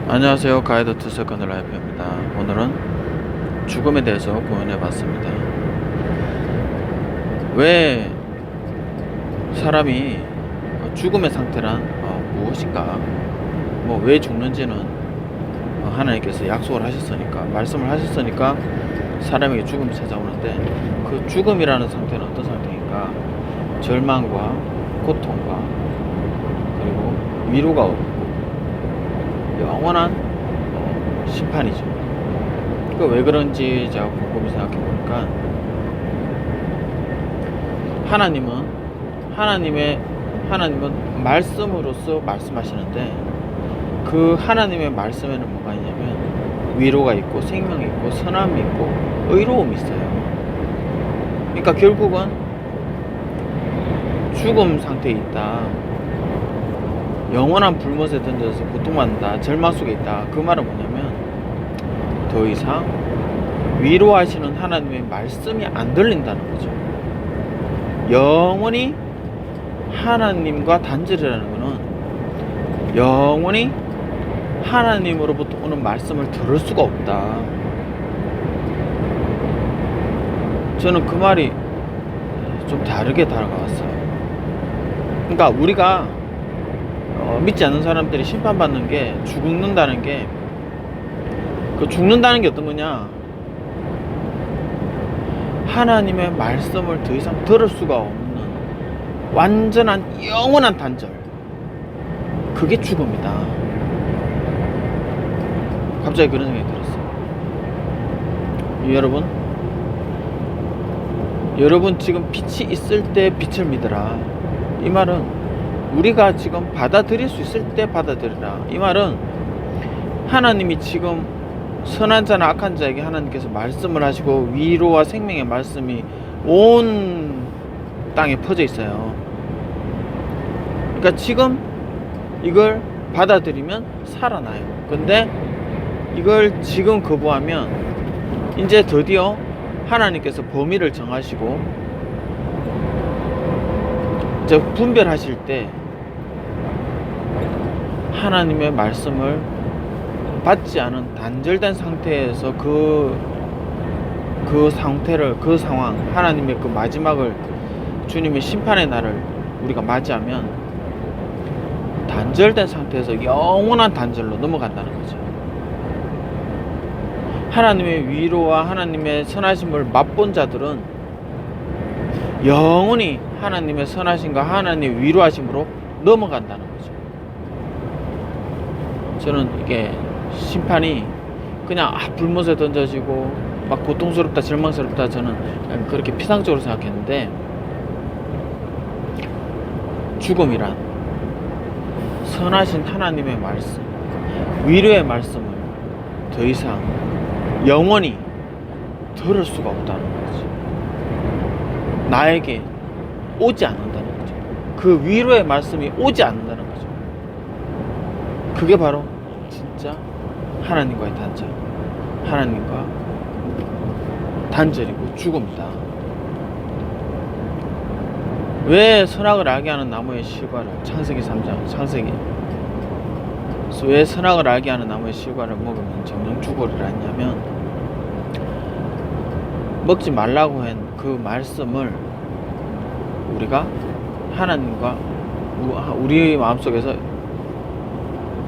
안녕하세요. 가이드 투 세컨드 라이프입니다. 오늘은 죽음에 대해서 고민해 봤습니다. 왜 사람이 죽음의 상태란 무엇인가? 왜 죽는지는 하나님께서 약속을 하셨으니까, 말씀을 하셨으니까 사람에게 죽음이 찾아오는데, 그 죽음이라는 상태는 어떤 상태인가? 절망과 고통과 그리고 위로가 없고 영원한 심판이죠. 그 왜 그런지 제가 곰곰이 생각해 보니까, 하나님은 말씀으로서 말씀하시는데, 그 하나님의 말씀에는 뭐가 있냐면 위로가 있고 생명이 있고 선함이 있고 의로움이 있어요. 그러니까 결국은 죽음 상태에 있다, 영원한 불못에 던져서 고통받는다, 절망 속에 있다, 그 말은 뭐냐면 더 이상 위로하시는 하나님의 말씀이 안 들린다는 거죠. 영원히 하나님과 단절이라는 거는 영원히 하나님으로부터 오는 말씀을 들을 수가 없다. 저는 그 말이 좀 다르게 다가왔어요. 그러니까 우리가 믿지 않는 사람들이 심판받는 게, 죽는다는 게, 그 죽는다는 게 어떤 거냐? 하나님의 말씀을 더 이상 들을 수가 없는 완전한 영원한 단절, 그게 죽음이다. 갑자기 그런 생각이 들었어요. 여러분 지금 빛이 있을 때 빛을 믿으라. 이 말은 우리가 지금 받아들일 수 있을 때 받아들이라. 이 말은 하나님이 지금 선한 자나 악한 자에게 하나님께서 말씀을 하시고 위로와 생명의 말씀이 온 땅에 퍼져 있어요. 그러니까 지금 이걸 받아들이면 살아나요. 근데 이걸 지금 거부하면 이제 드디어 하나님께서 범위를 정하시고 이제 분별하실 때 하나님의 말씀을 받지 않은 단절된 상태에서 그 상황, 하나님의 그 마지막을, 주님의 심판의 날을 우리가 맞이하면 단절된 상태에서 영원한 단절로 넘어간다는 거죠. 하나님의 위로와 하나님의 선하심을 맛본 자들은 영원히 하나님의 선하심과 하나님의 위로하심으로 넘어간다는 거죠. 저는 이게 심판이 그냥 불못에 던져지고 막 고통스럽다, 절망스럽다, 저는 그렇게 피상적으로 생각했는데, 죽음이란 선하신 하나님의 말씀, 위로의 말씀을 더 이상 영원히 들을 수가 없다는 거죠. 나에게 오지 않는다는 거죠. 그 위로의 말씀이 오지 않는다는 거죠. 그게 바로 진짜 하나님과의 단절, 하나님과 단절이고 죽음이다. 왜 선악을 알게 하는 나무의 실과를, 창세기 3장, 왜 선악을 알게 하는 나무의 실과를 먹으면 정령 죽으리라 했냐면, 먹지 말라고 한 그 말씀을 우리가 하나님과 우리 마음속에서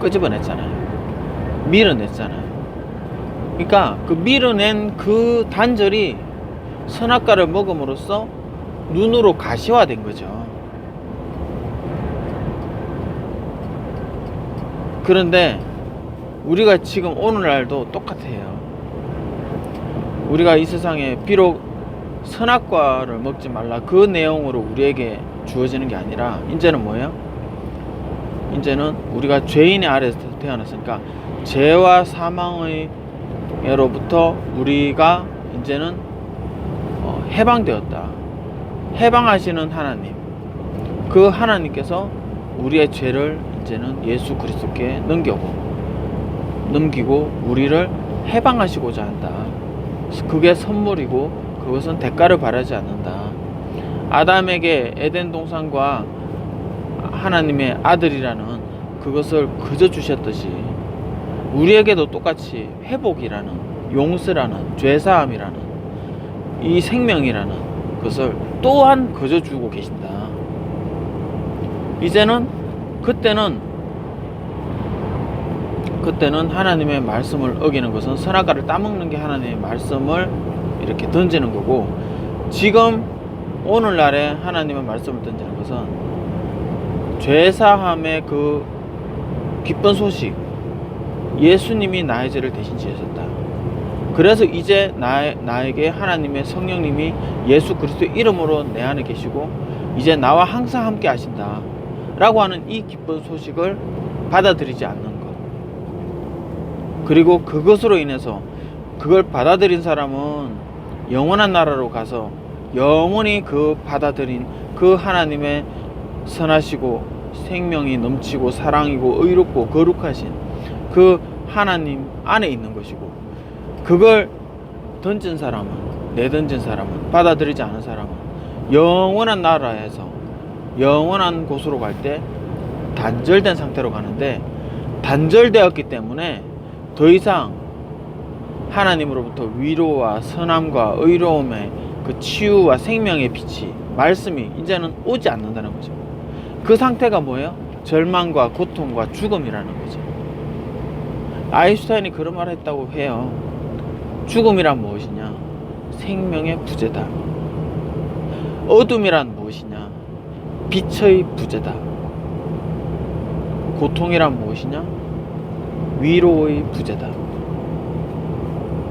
끄집어냈잖아요. 밀어냈잖아요. 그러니까 그 밀어낸 그 단절이 선악과를 먹음으로써 눈으로 가시화된 거죠. 그런데 우리가 지금 오늘날도 똑같아요. 우리가 이 세상에 비록 선악과를 먹지 말라, 그 내용으로 우리에게 주어지는 게 아니라, 이제는 뭐예요? 이제는 우리가 죄인의 아래에서 태어났으니까 죄와 사망으로부터 우리가 이제는 해방되었다. 해방하시는 하나님, 그 하나님께서 우리의 죄를 이제는 예수 그리스도께 넘기고 우리를 해방하시고자 한다. 그게 선물이고 그것은 대가를 바라지 않는다. 아담에게 에덴 동산과 하나님의 아들이라는 그것을 그저 주셨듯이 우리에게도 똑같이 회복이라는, 용서라는, 죄사함이라는, 이 생명이라는 것을 또한 거저 주고 계신다. 이제는 그때는 하나님의 말씀을 어기는 것은 선악과를 따먹는 게 하나님의 말씀을 이렇게 던지는 거고, 지금 오늘날에 하나님의 말씀을 던지는 것은 죄사함의 그 기쁜 소식, 예수님이 나의 죄를 대신 지으셨다. 그래서 이제 나에게 하나님의 성령님이 예수 그리스도의 이름으로 내 안에 계시고 이제 나와 항상 함께 하신다 라고 하는 이 기쁜 소식을 받아들이지 않는 것, 그리고 그것으로 인해서 그걸 받아들인 사람은 영원한 나라로 가서 영원히 그 받아들인 그 하나님의 선하시고 생명이 넘치고 사랑이고 의롭고 거룩하신 그 하나님 안에 있는 것이고, 그걸 던진 사람은, 내던진 사람은, 받아들이지 않은 사람은 영원한 나라에서 영원한 곳으로 갈 때 단절된 상태로 가는데, 단절되었기 때문에 더 이상 하나님으로부터 위로와 선함과 의로움의 그 치유와 생명의 빛이, 말씀이 이제는 오지 않는다는 거죠. 그 상태가 뭐예요? 절망과 고통과 죽음이라는 거죠. 아인슈타인이 그런 말을 했다고 해요. 죽음이란 무엇이냐? 생명의 부재다. 어둠이란 무엇이냐? 빛의 부재다. 고통이란 무엇이냐? 위로의 부재다.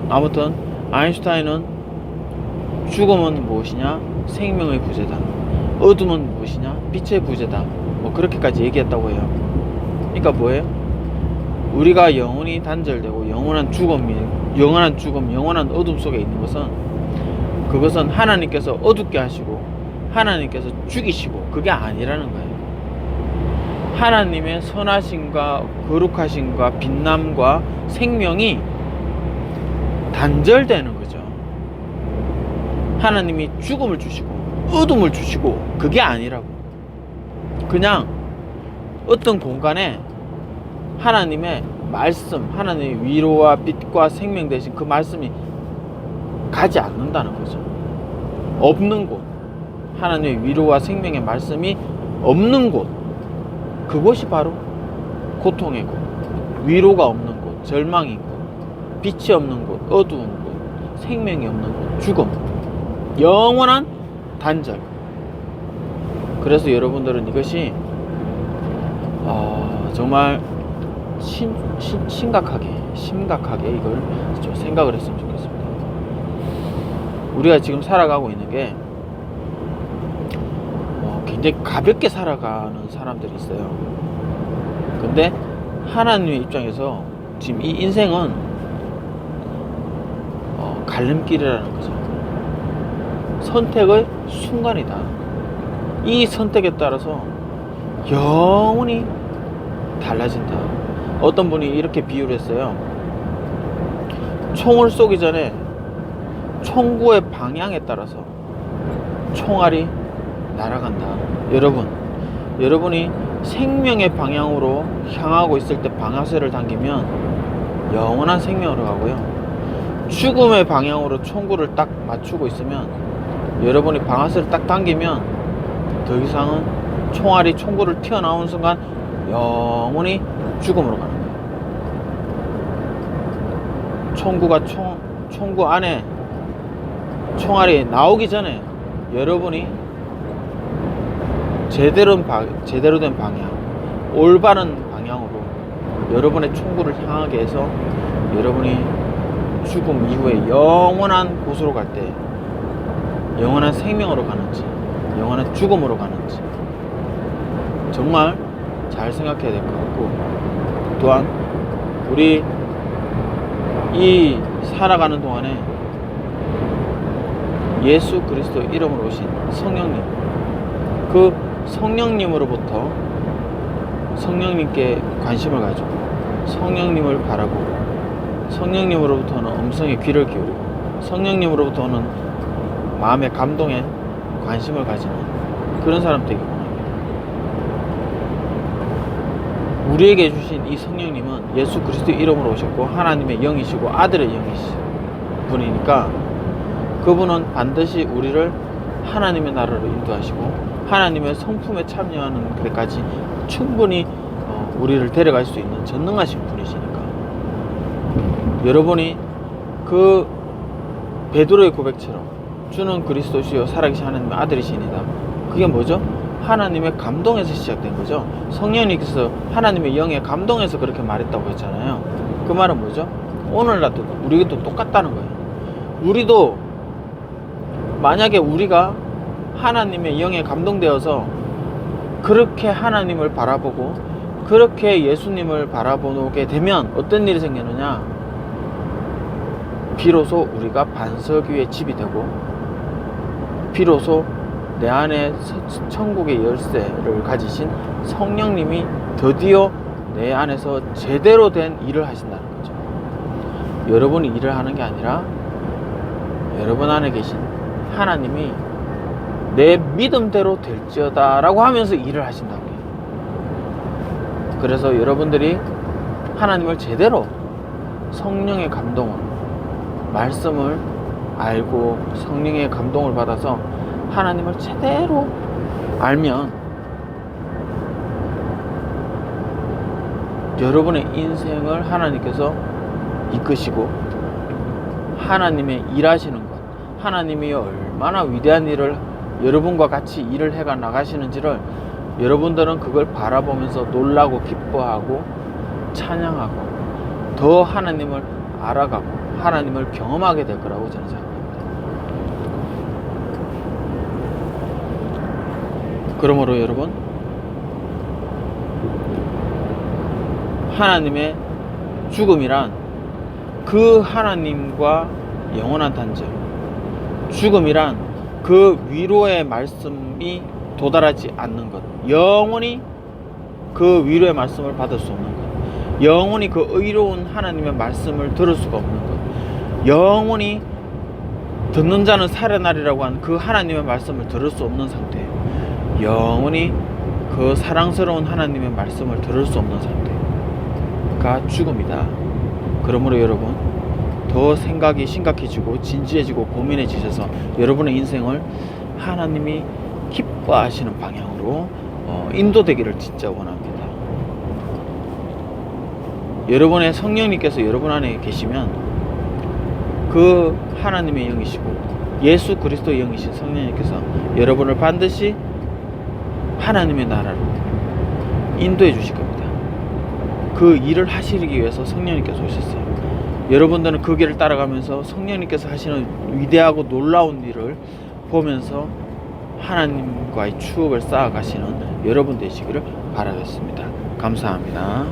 아무튼 아인슈타인은 죽음은 무엇이냐? 생명의 부재다. 어둠은 무엇이냐? 빛의 부재다. 뭐 그렇게까지 얘기했다고 해요. 그러니까 뭐예요? 우리가 영원히 단절되고 영원한 죽음, 영원한 어둠 속에 있는 것은, 그것은 하나님께서 어둡게 하시고 하나님께서 죽이시고 그게 아니라는 거예요. 하나님의 선하심과 거룩하심과 빛남과 생명이 단절되는 거죠. 하나님이 죽음을 주시고 어둠을 주시고 그게 아니라고. 그냥 어떤 공간에 하나님의 말씀, 하나님의 위로와 빛과 생명 되신 그 말씀이 가지 않는다는 거죠. 없는 곳, 하나님의 위로와 생명의 말씀이 없는 곳, 그곳이 바로 고통의 곳, 위로가 없는 곳, 절망인 곳, 빛이 없는 곳, 어두운 곳, 생명이 없는 곳, 죽음, 영원한 단절. 그래서 여러분들은 이것이 정말 심각하게 이걸 좀 생각을 했으면 좋겠습니다. 우리가 지금 살아가고 있는 게 굉장히 가볍게 살아가는 사람들이 있어요. 근데 하나님의 입장에서 지금 이 인생은 갈림길이라는 거죠. 선택의 순간이다. 이 선택에 따라서 영원히 달라진다. 어떤 분이 이렇게 비유를 했어요. 총을 쏘기 전에 총구의 방향에 따라서 총알이 날아간다. 여러분이 생명의 방향으로 향하고 있을 때 방아쇠를 당기면 영원한 생명으로 가고요, 죽음의 방향으로 총구를 딱 맞추고 있으면 여러분이 방아쇠를 딱 당기면 더 이상은 총알이 총구를 튀어나오는 순간 영원히 죽음으로 가는 거예요. 총구가 총구 안에 총알이 나오기 전에 여러분이 제대로 된 방향, 올바른 방향으로 여러분의 총구를 향하게 해서 여러분이 죽음 이후에 영원한 곳으로 갈 때 영원한 생명으로 가는지 영원한 죽음으로 가는지 정말 잘 생각해야 될 것 같고, 또한 우리 이 살아가는 동안에 예수 그리스도 이름으로 오신 성령님, 그 성령님으로부터 성령님께 관심을 가지고 성령님을 바라고 성령님으로부터는 음성에 귀를 기울이고 성령님으로부터는 마음의 감동에 관심을 가지는 그런 사람 되기 원합니다. 우리에게 주신 이 성령님은 예수 그리스도의 이름으로 오셨고 하나님의 영이시고 아들의 영이신 분이니까 그분은 반드시 우리를 하나님의 나라로 인도하시고 하나님의 성품에 참여하는 데까지 충분히 우리를 데려갈 수 있는 전능하신 분이시니까 여러분이 그 베드로의 고백처럼 주는 그리스도시요 살아계신 하나님의 아들이시니다. 그게 뭐죠? 하나님의 감동에서 시작된 거죠. 성령님께서 하나님의 영에 감동해서 그렇게 말했다고 했잖아요. 그 말은 뭐죠? 오늘날도 우리도 똑같다는 거예요. 우리도 만약에 우리가 하나님의 영에 감동되어서 그렇게 하나님을 바라보고 그렇게 예수님을 바라보게 되면 어떤 일이 생기느냐? 비로소 우리가 반석 위에 집이 되고 비로소 내 안에 천국의 열쇠를 가지신 성령님이 드디어 내 안에서 제대로 된 일을 하신다는 거죠. 여러분이 일을 하는 게 아니라 여러분 안에 계신 하나님이 내 믿음대로 될지어다 라고 하면서 일을 하신다고 해요. 그래서 여러분들이 하나님을 제대로 성령의 감동을 말씀을 알고 성령의 감동을 받아서 하나님을 제대로 알면 여러분의 인생을 하나님께서 이끄시고 하나님의 일하시는 것, 하나님이 얼마나 위대한 일을 여러분과 같이 일을 해가 나가시는지를 여러분들은 그걸 바라보면서 놀라고 기뻐하고 찬양하고 더 하나님을 알아가고 하나님을 경험하게 될 거라고 저는 생각합니다. 그러므로 여러분, 하나님의 죽음이란 그 하나님과 영원한 단절, 죽음이란 그 위로의 말씀이 도달하지 않는 것, 영원히 그 위로의 말씀을 받을 수 없는 것, 영원히 그 의로운 하나님의 말씀을 들을 수가 없는 것, 영원히 듣는 자는 살아나리라고 하는 그 하나님의 말씀을 들을 수 없는 상태예요. 영원히 그 사랑스러운 하나님의 말씀을 들을 수 없는 상태가 죽음이다. 그러므로 여러분, 더 생각이 심각해지고 진지해지고 고민해지셔서 여러분의 인생을 하나님이 기뻐하시는 방향으로 인도되기를 진짜 원합니다. 여러분의 성령님께서 여러분 안에 계시면 그 하나님의 영이시고 예수 그리스도의 영이신 성령님께서 여러분을 반드시 하나님의 나라로 인도해 주실 겁니다. 그 일을 하시기 위해서 성령님께서 오셨어요. 여러분들은 그 길을 따라가면서 성령님께서 하시는 위대하고 놀라운 일을 보면서 하나님과의 추억을 쌓아가시는 여러분 되시기를 바라겠습니다. 감사합니다.